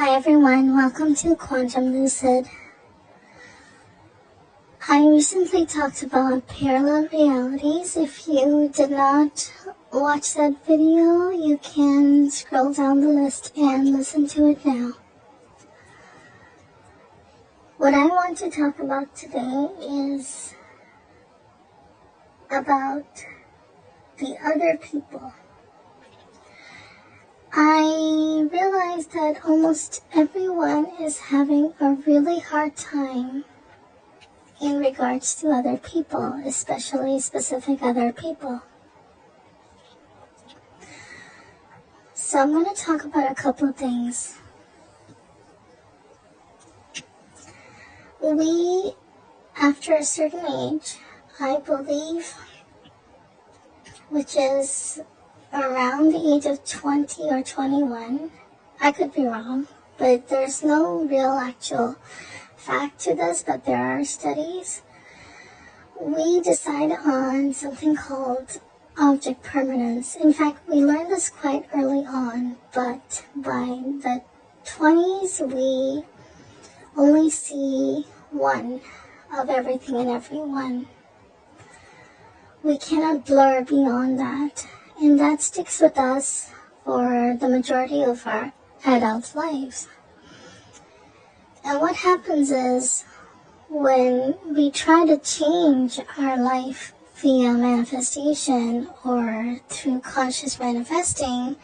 Hi everyone, welcome to Quantum Lucid. I recently talked about parallel realities. If you did not watch that video, you can scroll down the list and listen to it now. What I want to talk about today is about the other people. I realized that almost everyone is having a really hard time in regards to other people, especially specific other people. So I'm going to talk about a couple of things. We, after a certain age, I believe, which is around the age of 20 or 21, I could be wrong, but there's no real actual fact to this, but there are studies. We decide on something called object permanence. In fact, we learned this quite early on, but by the 20s, we only see one of everything and everyone. We cannot blur beyond that, and that sticks with us for the majority of our adult lives. And what happens is, when we try to change our life via manifestation or through conscious manifesting,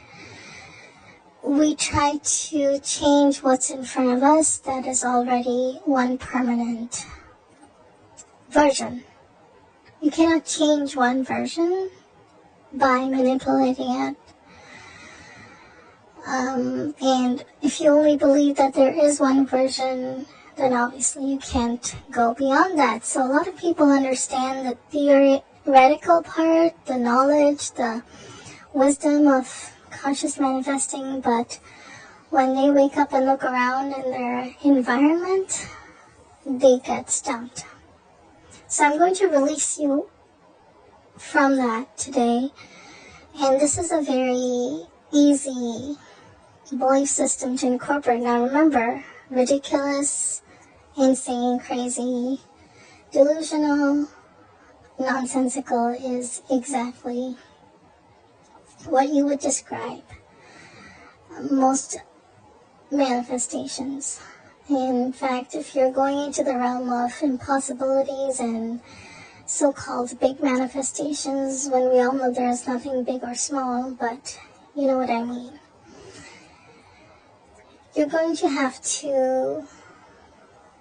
we try to change what's in front of us that is already one permanent version. You cannot change one version by manipulating it. And if you only believe that there is one version, then obviously you can't go beyond that. So a lot of people understand the theoretical part, the knowledge, the wisdom of conscious manifesting, but when they wake up and look around in their environment, they get stumped. So I'm going to release you from that today, and this is a very easy belief system to incorporate. Now remember, ridiculous, insane, crazy, delusional, nonsensical is exactly what you would describe most manifestations. In fact, if you're going into the realm of impossibilities and so-called big manifestations, when we all know there is nothing big or small, but you know what I mean. You're going to have to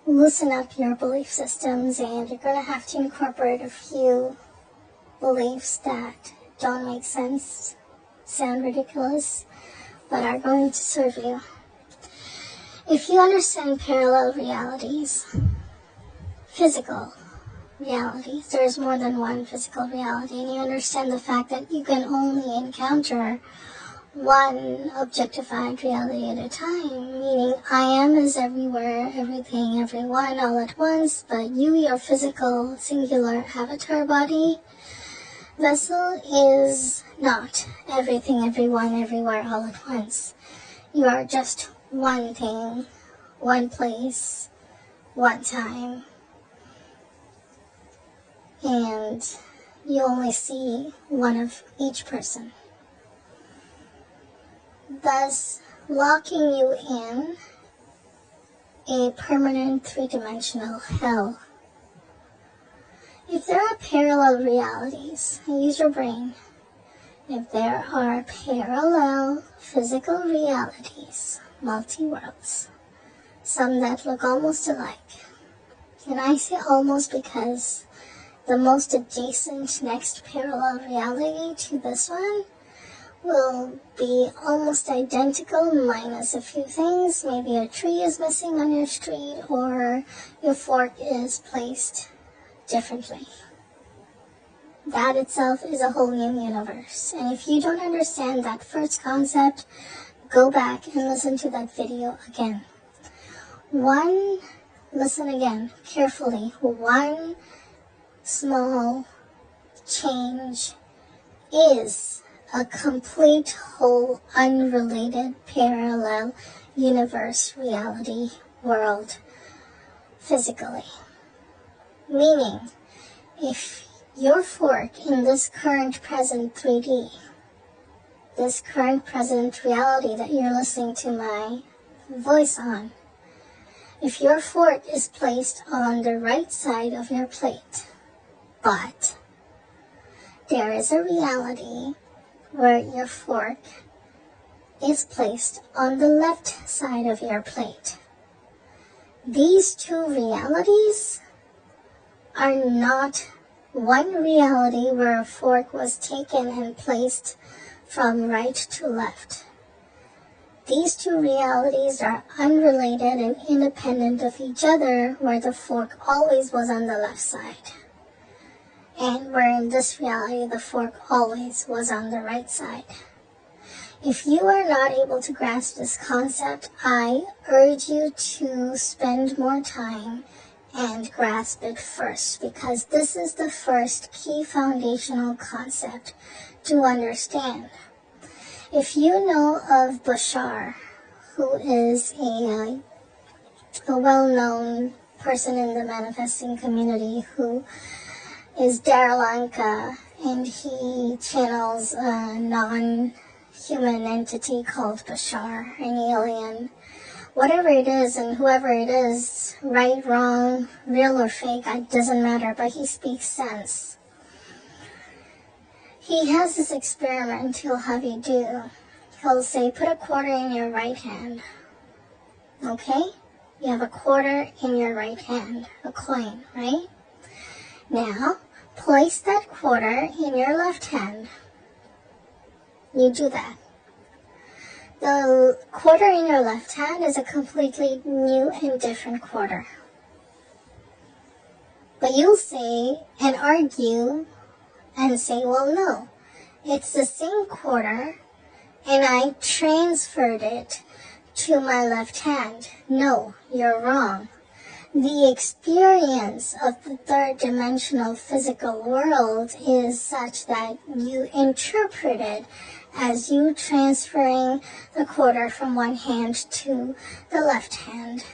loosen up your belief systems, and you're going to have to incorporate a few beliefs that don't make sense, sound ridiculous, but are going to serve you. If you understand parallel realities, physical realities, there's more than one physical reality, and you understand the fact that you can only encounter one objectified reality at a time, meaning I am is everywhere, everything, everyone, all at once, but you, your physical, singular avatar body, vessel, is not everything, everyone, everywhere, all at once. You are just one thing, one place, one time, and you only see one of each person, thus locking you in a permanent three-dimensional hell. If there are parallel realities, use your brain. If there are parallel physical realities, multi-worlds, some that look almost alike, and I say almost because the most adjacent next parallel reality to this one will be almost identical minus a few things. Maybe a tree is missing on your street, or your fork is placed differently. That itself is a whole new universe. And if you don't understand that first concept, go back and listen to that video again. Listen again carefully. One small change is a complete, whole, unrelated, parallel universe, reality, world, physically. Meaning, if your fork in this current present 3D, this current present reality that you're listening to my voice on, if your fork is placed on the right side of your plate, but there is a reality where your fork is placed on the left side of your plate. These two realities are not one reality where a fork was taken and placed from right to left. These two realities are unrelated and independent of each other, where the fork always was on the left side, and where in this reality the fork always was on the right side. If you are not able to grasp this concept, I urge you to spend more time and grasp it first, because this is the first key foundational concept to understand. If you know of Bashar, who is a well-known person in the manifesting community, who is Darryl Anka, and he channels a non-human entity called Bashar, an alien. Whatever it is and whoever it is, right, wrong, real or fake, it doesn't matter, but he speaks sense. He has this experiment he'll have you do. He'll say, put a quarter in your right hand. Okay? You have a quarter in your right hand, a coin, right? Now, place that quarter in your left hand. You do that. The quarter in your left hand is a completely new and different quarter. But you'll say and argue and say, well, no, it's the same quarter and I transferred it to my left hand. No, you're wrong. The experience of the third dimensional physical world is such that you interpret it as you transferring the quarter from one hand to the left hand.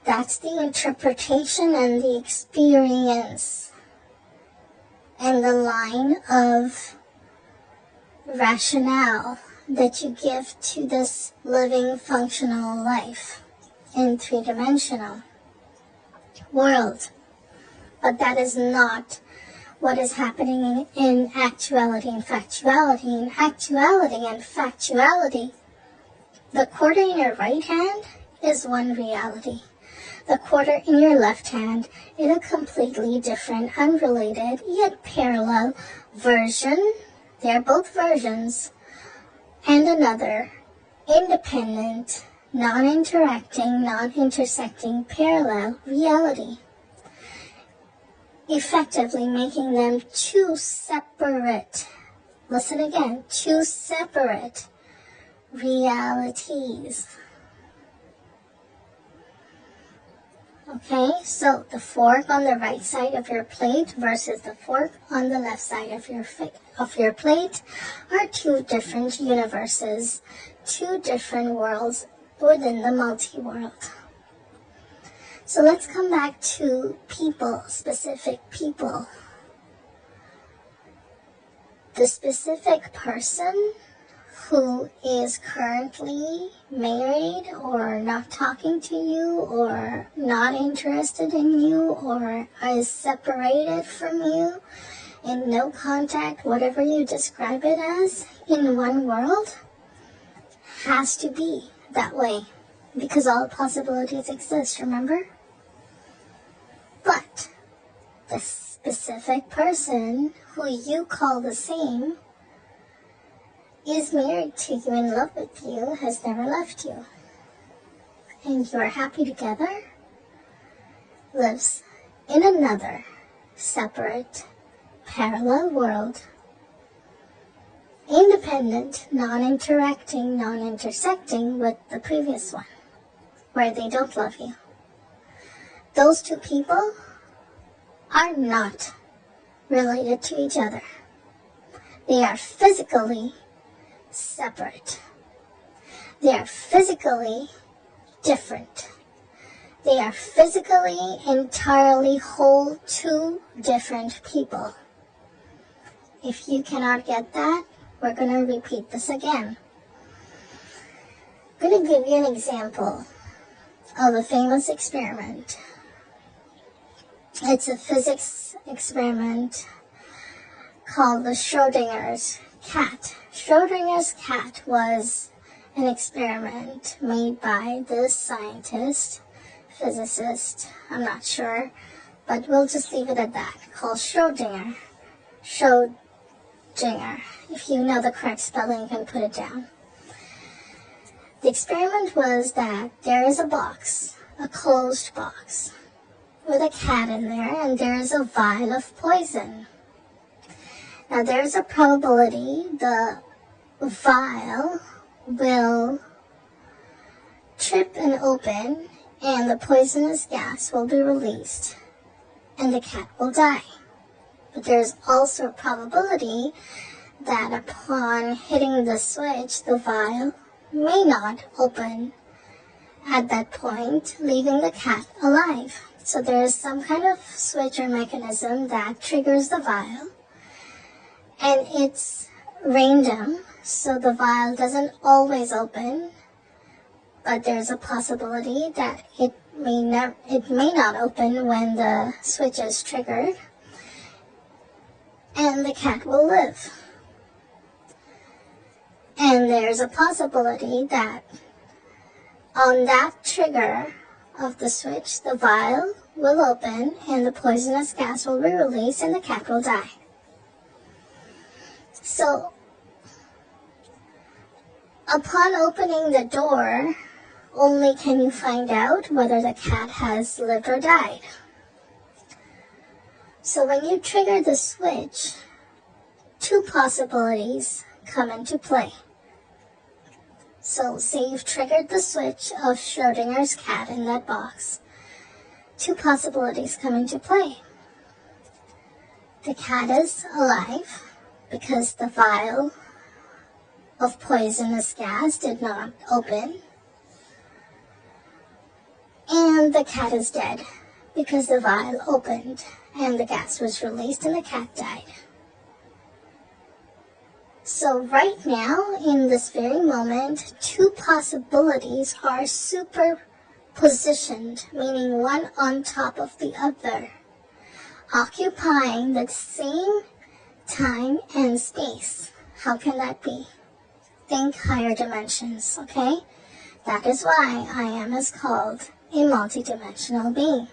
That's the interpretation and the experience and the line of rationale that you give to this living, functional life in three-dimensional world. But that is not what is happening in actuality and factuality. In actuality and factuality, the quarter in your right hand is one reality. The quarter in your left hand is a completely different, unrelated, yet parallel version. They're both versions. And another independent, non-interacting, non-intersecting, parallel reality. Effectively making them two separate, listen again, two separate realities. Okay, so the fork on the right side of your plate versus the fork on the left side of your plate are two different universes, two different worlds within the multi-world. So let's come back to people, specific people. The specific person who is currently married or not talking to you or not interested in you or is separated from you in no contact, whatever you describe it as, in one world, has to be that way because all possibilities exist, remember? But the specific person who you call the same is married to you, in love with you, has never left you. And you are happy together, lives in another separate, parallel world, independent, non-interacting, non-intersecting with the previous one, where they don't love you. Those two people are not related to each other. They are physically separate. They are physically different. They are physically entirely whole two different people. If you cannot get that, we're going to repeat this again. I'm going to give you an example of a famous experiment. It's a physics experiment called the Schrodinger's cat. Schrodinger's cat was an experiment made by this scientist, physicist, I'm not sure, but we'll just leave it at that, called Schrodinger. Schrodinger. If you know the correct spelling, you can put it down. The experiment was that there is a box, a closed box, with a cat in there, and there is a vial of poison. Now there's a probability the vial will trip and open, and the poisonous gas will be released, and the cat will die. But there's also a probability that upon hitting the switch, the vial may not open at that point, leaving the cat alive. So there is some kind of switch or mechanism that triggers the vial, and it's random, so the vial doesn't always open, but there's a possibility that it may not open when the switch is triggered, and the cat will live. And there's a possibility that on that trigger of the switch, the vial will open and the poisonous gas will be released and the cat will die. So, upon opening the door, only can you find out whether the cat has lived or died. So when you trigger the switch, two possibilities come into play. So say you've triggered the switch of Schrodinger's cat in that box. Two possibilities come into play. The cat is alive because the vial of poisonous gas did not open. And the cat is dead because the vial opened and the gas was released and the cat died. So right now, in this very moment, two possibilities are superpositioned, meaning one on top of the other, occupying the same time and space. How can that be? Think higher dimensions, okay? That is why I am is called a multidimensional being.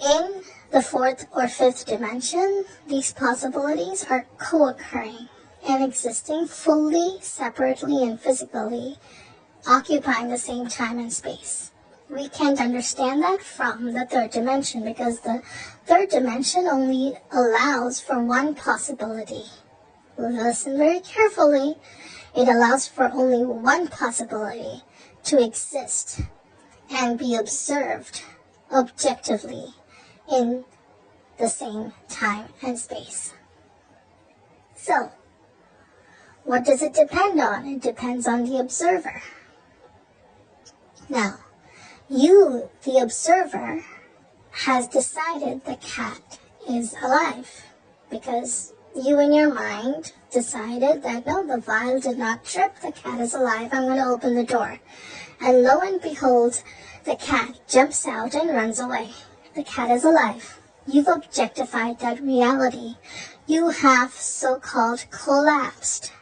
In the fourth or fifth dimension, these possibilities are co-occurring and existing fully, separately, and physically, occupying the same time and space. We can't understand that from the third dimension because the third dimension only allows for one possibility. Listen very carefully. It allows for only one possibility to exist and be observed objectively in the same time and space. So, what does it depend on? It depends on the observer. Now, you, the observer, has decided the cat is alive because you in your mind decided that no, the vial did not trip, the cat is alive, I'm going to open the door. And lo and behold, the cat jumps out and runs away. The cat is alive. You've objectified that reality. You have so-called collapsed.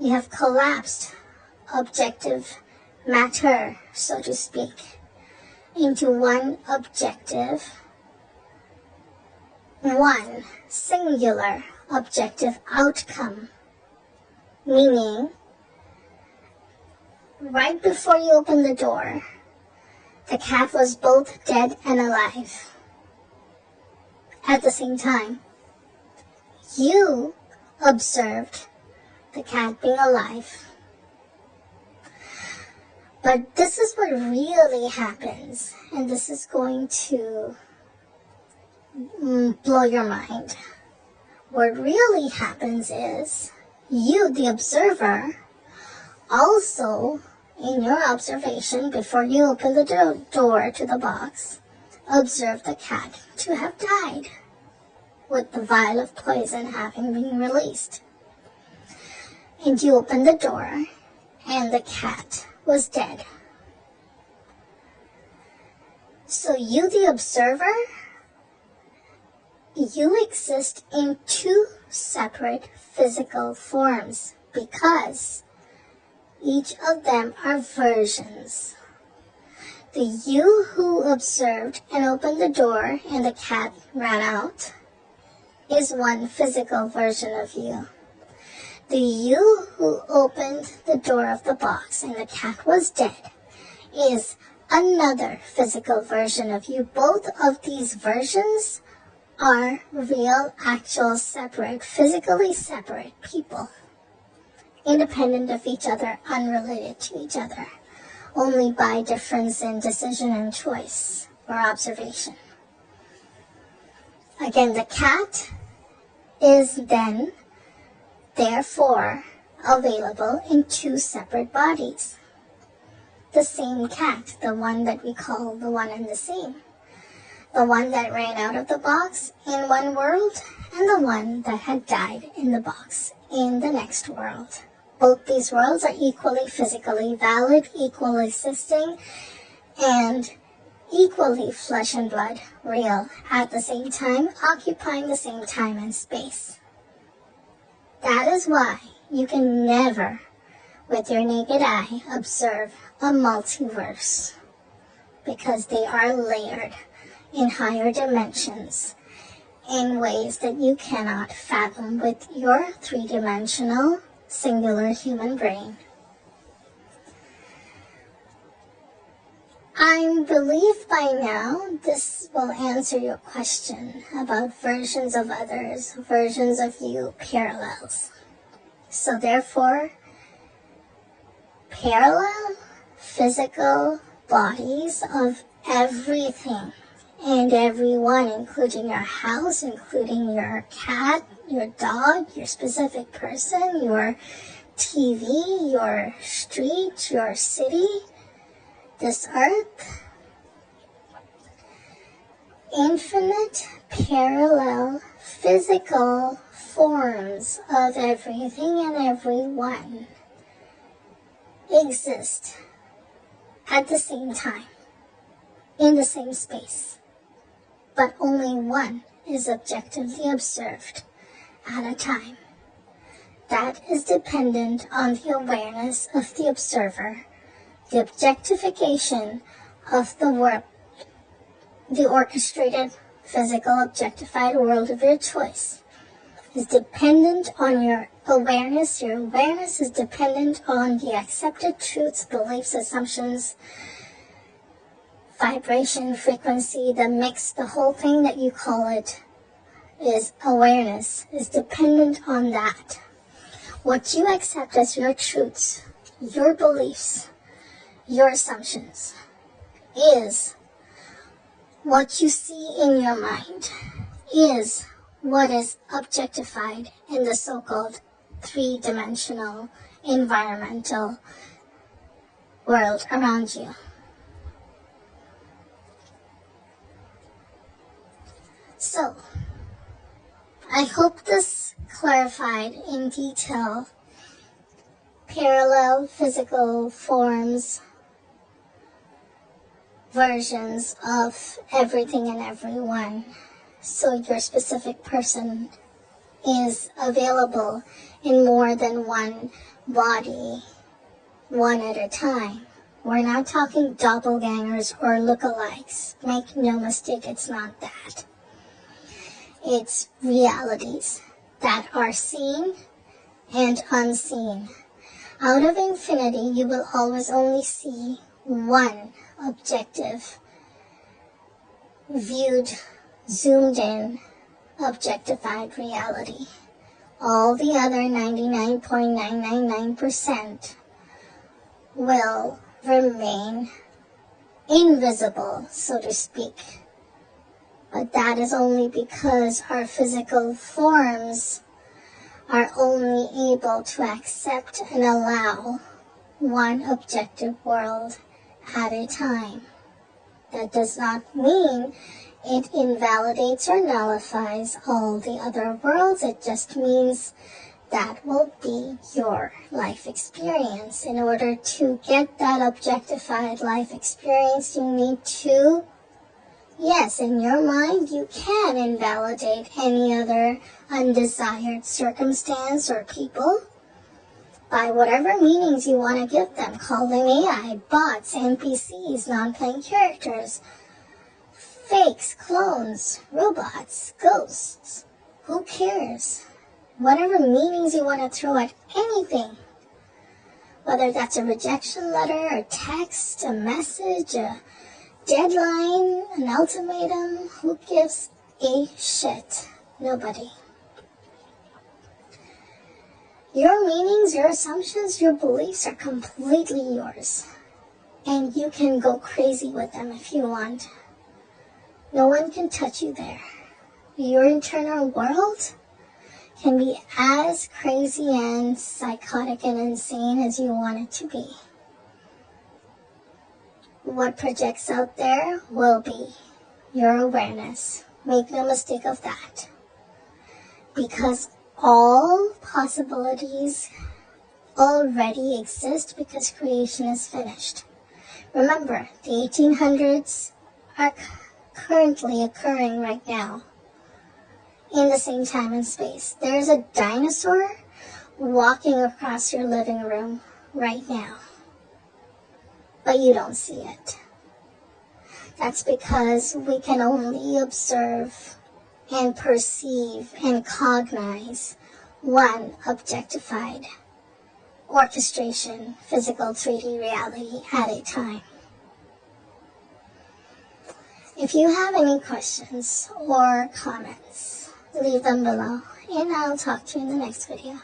You have collapsed objective matter, so to speak, into one objective, one singular objective outcome. Meaning, right before you open the door, the cat was both dead and alive. At the same time, you observed the cat being alive. But this is what really happens, and this is going to blow your mind. What really happens is you, the observer, also, in your observation, before you open the door to the box, observe the cat to have died, with the vial of poison having been released. And you open the door, and the cat was dead. So you, the observer, you exist in two separate physical forms because each of them are versions. The you who observed and opened the door and the cat ran out is one physical version of you. The you who opened the door of the box and the cat was dead is another physical version of you. Both of these versions are real, actual, separate, physically separate people, independent of each other, unrelated to each other, only by difference in decision and choice or observation. Again, the cat is then, therefore, available in two separate bodies. The same cat, the one that we call the one and the same. The one that ran out of the box in one world, and the one that had died in the box in the next world. Both these worlds are equally physically valid, equally existing, and equally flesh and blood, real, at the same time, occupying the same time and space. That is why you can never, with your naked eye, observe a multiverse, because they are layered in higher dimensions in ways that you cannot fathom with your three-dimensional singular human brain. I believe by now this will answer your question about versions of others, versions of you, parallels. So therefore, parallel physical bodies of everything and everyone, including your house, including your cat, your dog, your specific person, your TV, your street, your city, this earth. Infinite parallel physical forms of everything and everyone exist at the same time, in the same space, but only one is objectively observed at a time. That is dependent on the awareness of the observer, the objectification of the world, the orchestrated, physical, objectified world of your choice is dependent on your awareness. Your awareness is dependent on the accepted truths, beliefs, assumptions, vibration, frequency, the mix, the whole thing that you call it is awareness, is dependent on that. What you accept as your truths, your beliefs, your assumptions, is what you see in your mind, is what is objectified in the so-called three-dimensional environmental world around you. So, I hope this clarified in detail parallel physical forms, versions of everything and everyone. So your specific person is available in more than one body, one at a time. We're not talking doppelgangers or lookalikes. Make no mistake, it's not that. It's realities that are seen and unseen. Out of infinity, you will always only see one objective, viewed, zoomed in, objectified reality. All the other 99.999% will remain invisible, so to speak, But that is only because our physical forms are only able to accept and allow one objective world at a time. That does not mean it invalidates or nullifies all the other worlds. It just means that will be your life experience. In order to get that objectified life experience, you need to, yes, in your mind, you can invalidate any other undesired circumstance or people by whatever meanings you want to give them. Call them AI, bots, NPCs, non-playing characters, fakes, clones, robots, ghosts. Who cares? Whatever meanings you want to throw at anything. Whether that's a rejection letter, a text, a message, a deadline, an ultimatum, who gives a shit? Nobody. Your meanings, your assumptions, your beliefs are completely yours. And you can go crazy with them if you want. No one can touch you there. Your internal world can be as crazy and psychotic and insane as you want it to be. What projects out there will be your awareness. Make no mistake of that. Because all possibilities already exist because creation is finished. Remember, the 1800s are currently occurring right now in the same time and space. There's a dinosaur walking across your living room right now, but you don't see it. That's because we can only observe and perceive and cognize one objectified orchestration, physical 3D reality at a time. If you have any questions or comments, leave them below, and I'll talk to you in the next video.